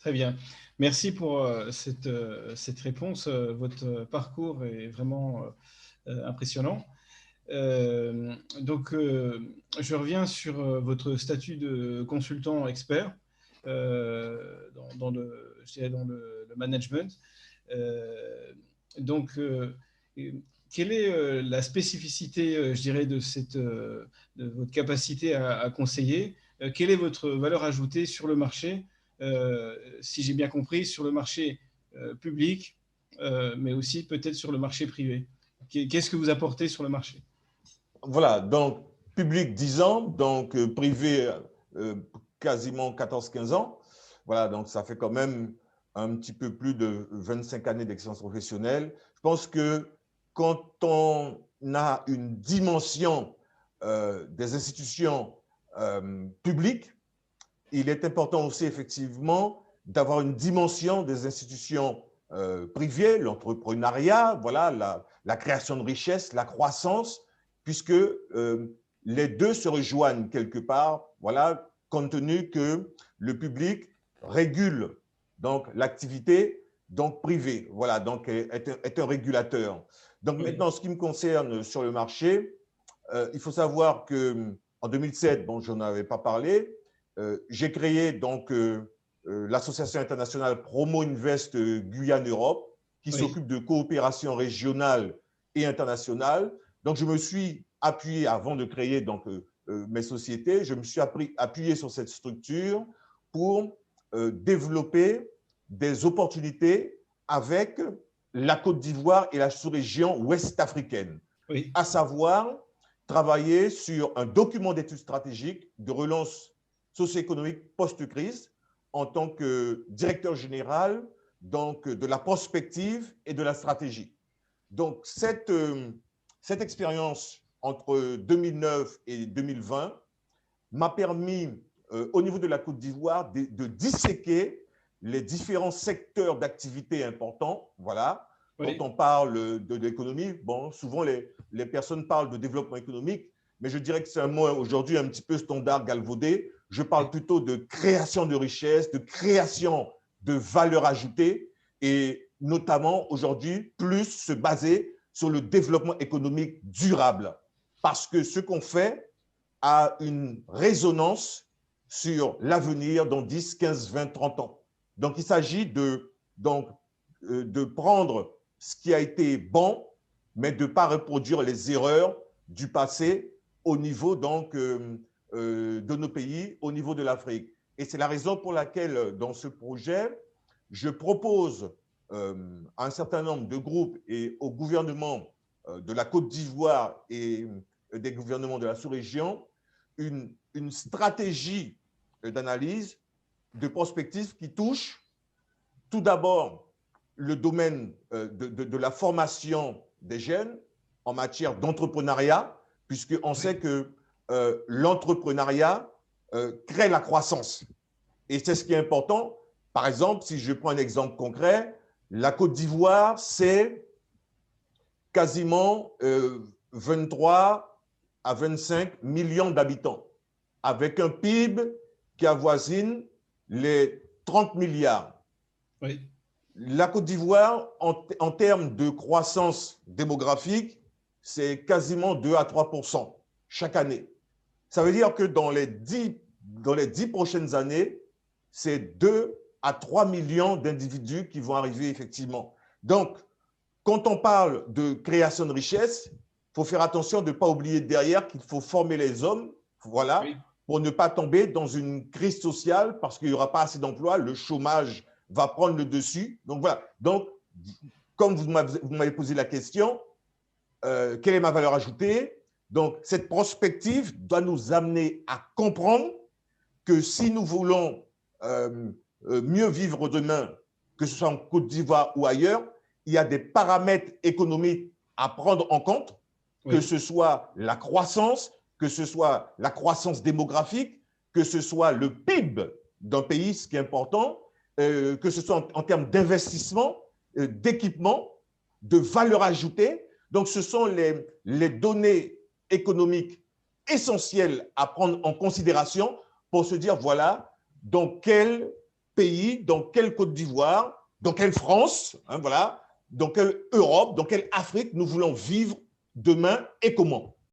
Très bien. Merci pour cette réponse. Votre parcours est vraiment impressionnant. Je reviens sur votre statut de consultant expert je dirais dans le management. Euh, donc, euh, Quelle est la spécificité, je dirais, de votre capacité à conseiller? Quelle est votre valeur ajoutée sur le marché, si j'ai bien compris, sur le marché public, mais aussi peut-être sur le marché privé? Qu'est-ce que vous apportez sur le marché? Voilà, donc public 10 ans, donc privé euh, quasiment 14-15 ans. Voilà, donc ça fait quand même un petit peu plus de 25 années d'expérience professionnelle. Je pense que quand on a une dimension des institutions publiques, il est important aussi effectivement d'avoir une dimension des institutions privées, l'entrepreneuriat, voilà, la création de richesse, la croissance, puisque les deux se rejoignent quelque part, voilà, compte tenu que le public régule donc l'activité donc privée, voilà, donc est un régulateur. Donc Oui, maintenant, ce qui me concerne sur le marché, il faut savoir que en 2007, bon, je n'en avais pas parlé, j'ai créé donc l'association internationale Promo Invest Guyane Europe, qui oui, s'occupe de coopération régionale et internationale. Donc, je me suis appuyé, avant de créer donc, mes sociétés, je me suis appuyé sur cette structure pour développer des opportunités avec la Côte d'Ivoire et la sous-région ouest africaine, oui, à savoir travailler sur un document d'études stratégiques de relance socio-économique post-crise en tant que directeur général donc, de la prospective et de la stratégie. Donc, cette expérience entre 2009 et 2020 m'a permis, au niveau de la Côte d'Ivoire, de disséquer les différents secteurs d'activité importants. Voilà. Quand oui, on parle de l'économie, bon, souvent les personnes parlent de développement économique, mais je dirais que c'est un mot aujourd'hui un petit peu standard, galvaudé. Je parle plutôt de création de richesse, de création de valeur ajoutée, et notamment aujourd'hui, plus se baser sur le développement économique durable. Parce que ce qu'on fait a une résonance sur l'avenir dans 10, 15, 20, 30 ans. Donc, il s'agit de prendre ce qui a été bon, mais de ne pas reproduire les erreurs du passé au niveau donc, de nos pays, au niveau de l'Afrique. Et c'est la raison pour laquelle, dans ce projet, je propose à un certain nombre de groupes et au gouvernement de la Côte d'Ivoire et des gouvernements de la sous-région une stratégie d'analyse, de prospective qui touche tout d'abord le domaine de la formation des jeunes en matière d'entrepreneuriat, puisqu'on sait oui, que l'entrepreneuriat crée la croissance. Et c'est ce qui est important. Par exemple, si je prends un exemple concret, la Côte d'Ivoire, c'est quasiment 23 à 25 millions d'habitants, avec un PIB qui avoisine les 30 milliards. oui, La Côte d'Ivoire, en termes de croissance démographique, c'est quasiment 2 à 3% chaque année. Ça veut dire que dans les 10 prochaines années, c'est 2 à 3 millions d'individus qui vont arriver effectivement. Donc, quand on parle de création de richesse, il faut faire attention de ne pas oublier derrière qu'il faut former les hommes, voilà, oui. pour ne pas tomber dans une crise sociale parce qu'il n'y aura pas assez d'emplois, le chômage va prendre le dessus. Donc voilà. Donc, comme vous m'avez posé la question, quelle est ma valeur ajoutée? Donc, cette prospective doit nous amener à comprendre que si nous voulons mieux vivre demain, que ce soit en Côte d'Ivoire ou ailleurs, il y a des paramètres économiques à prendre en compte, que Oui. ce soit la croissance, que ce soit la croissance démographique, que ce soit le PIB d'un pays, ce qui est important, que ce soit en termes d'investissement, d'équipement, de valeur ajoutée. Donc, ce sont les données économiques essentielles à prendre en considération pour se dire, voilà, dans quelle pays, dans quelle Côte d'Ivoire, dans quelle France, hein, voilà, dans quelle Europe, dans quelle Afrique nous voulons vivre demain et comment.